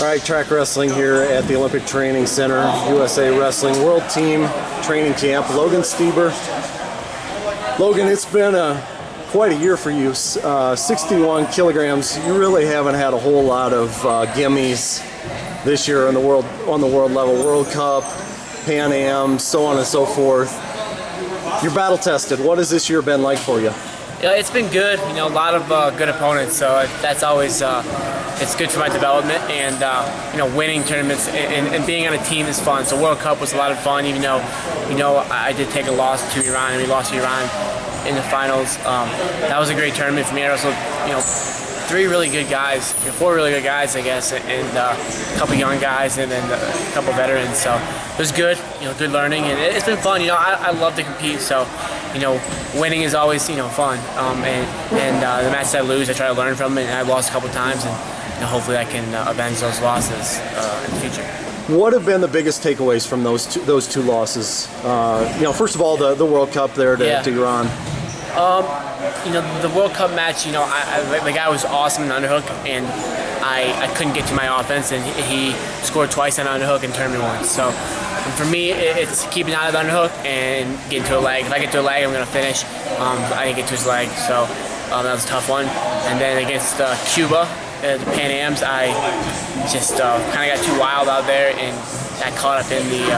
All right, track wrestling here at the Olympic Training Center, USA Wrestling World Team Training Camp. Logan Stieber. Logan, it's been quite a year for you. 61 kilograms. You really haven't had a whole lot of gimmies this year on the world level. World Cup, Pan Am, so on and so forth. You're battle tested. What has this year been like for you? Yeah, it's been good. You know, a lot of good opponents, so that's always it's good for my development. And you know, winning tournaments and being on a team is fun. So World Cup was a lot of fun, even though I did take a loss to Iran, and we lost to Iran in the finals. That was a great tournament for me. I wrestled, four really good guys, I guess, and a couple young guys, and then a couple veterans. So it was good, good learning, and it's been fun. I love to compete, so winning is always fun. And the matches I lose, I try to learn from it. And I've lost a couple times, and hopefully I can avenge those losses in the future. What have been the biggest takeaways from those two losses? First of all, the World Cup there to Iran. The World Cup match, the guy was awesome in underhook, and I couldn't get to my offense, and he scored twice on underhook in tournament one. So for me, it's keeping out of the underhook and getting to a leg. If I get to a leg, I'm going to finish. I didn't get to his leg, so that was a tough one. And then against Cuba, the Pan Ams, I just kind of got too wild out there and got caught up in the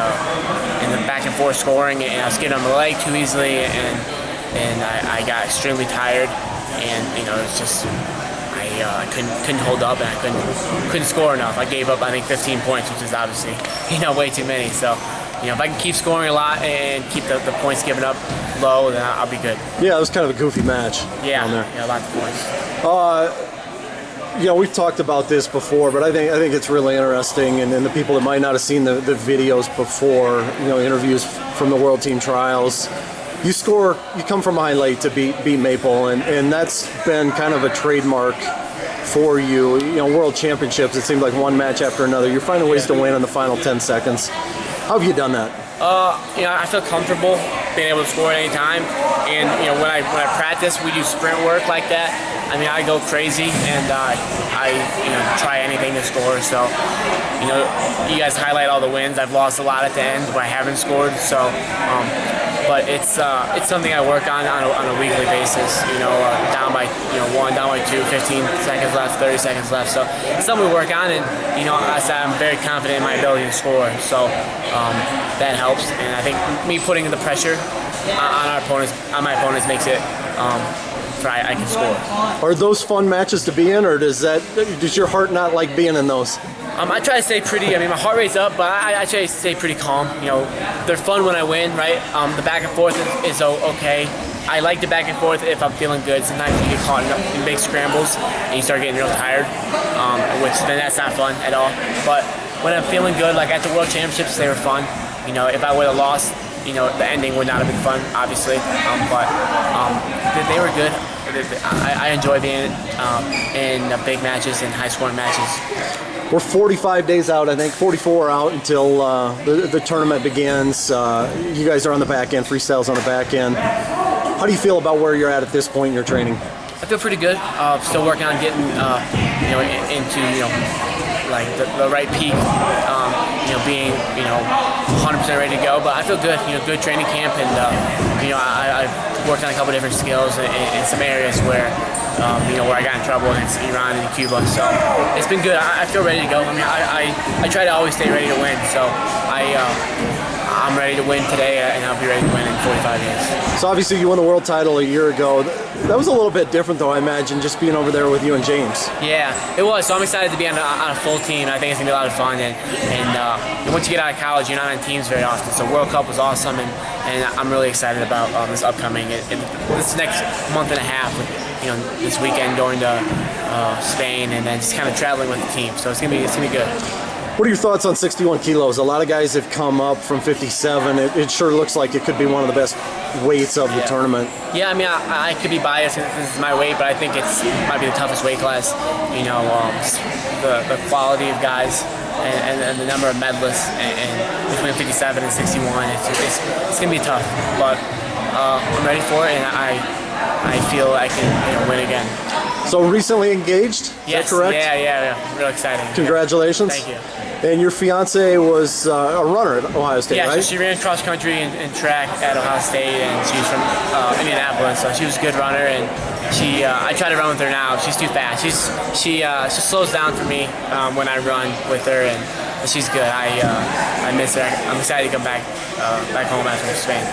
back and forth scoring, and I was getting on the leg too easily, and I got extremely tired, and it's just I couldn't hold up, and I couldn't score enough. I gave up, I think, 15 points, which is obviously way too many. So if I can keep scoring a lot and keep the points given up low, then I'll be good. Yeah, it was kind of a goofy match. Yeah, lots of points. We've talked about this before, but I think it's really interesting, and the people that might not have seen the videos before, interviews from the World Team Trials. You come from a high late to beat Maple, and that's been kind of a trademark for you. World Championships, it seems like one match after another. You're finding ways to win in the final 10 seconds. How have you done that? I feel comfortable being able to score at any time, and when I practice, we do sprint work like that. I mean, I go crazy, and I try anything to score. So you guys highlight all the wins. I've lost a lot at the end where I haven't scored. So but it's something I work on a weekly basis. Down by one, down by two, 15 seconds left, 30 seconds left. So it's something we work on, and I said I'm very confident in my ability to score. So that helps, and I think me putting the pressure on my opponents makes it I can score. Are those fun matches to be in, or does your heart not like being in those? I try to stay pretty. I mean, my heart rate's up, but I try to stay pretty calm. They're fun when I win, right? The back and forth is okay. I like the back and forth if I'm feeling good. Sometimes you get caught in big scrambles and you start getting real tired, which then that's not fun at all. But when I'm feeling good, like at the World Championships, they were fun. If I would have lost, the ending would not have been fun, obviously. But they were good. I enjoy being in big matches and high-scoring matches. We're 45 days out, I think, 44 out until the tournament begins. You guys are on the back end, Freestyle's on the back end. How do you feel about where you're at this point in your training? I feel pretty good. Still working on getting into like the right peak. Being 100% ready to go. But I feel good. Good training camp, and I've worked on a couple different skills in some areas where where I got in trouble against Iran and Cuba. So it's been good. I feel ready to go. I mean, I try to always stay ready to win. So I'm ready to win today, and I'll be ready to win in 45 days. So obviously you won the world title a year ago. That was a little bit different, though, I imagine, just being over there with you and James. Yeah, it was. So I'm excited to be on a full team. I think it's going to be a lot of fun. And once you get out of college, you're not on teams very often. So World Cup was awesome, and I'm really excited about this upcoming. This next month and a half, this weekend going to Spain, and then just kind of traveling with the team. So it's gonna be good. What are your thoughts on 61 kilos? A lot of guys have come up from 57. It sure looks like it could be one of the best weights of the tournament. Yeah, I mean, I could be biased if this is my weight, but I think it might be the toughest weight class. The quality of guys and the number of medalists and between 57 and 61, it's going to be tough. But I'm ready for it, and I feel I can win again. So recently engaged, is Yes, that correct? yeah. Real exciting. Congratulations. Thank you. And your fiance was a runner at Ohio State, Yeah, right? so she ran cross country and track at Ohio State, and she's from Indianapolis, so she was a good runner. And I try to run with her now. She's too fast. She slows down for me when I run with her, and she's good. I miss her. I'm excited to come back home after Spain.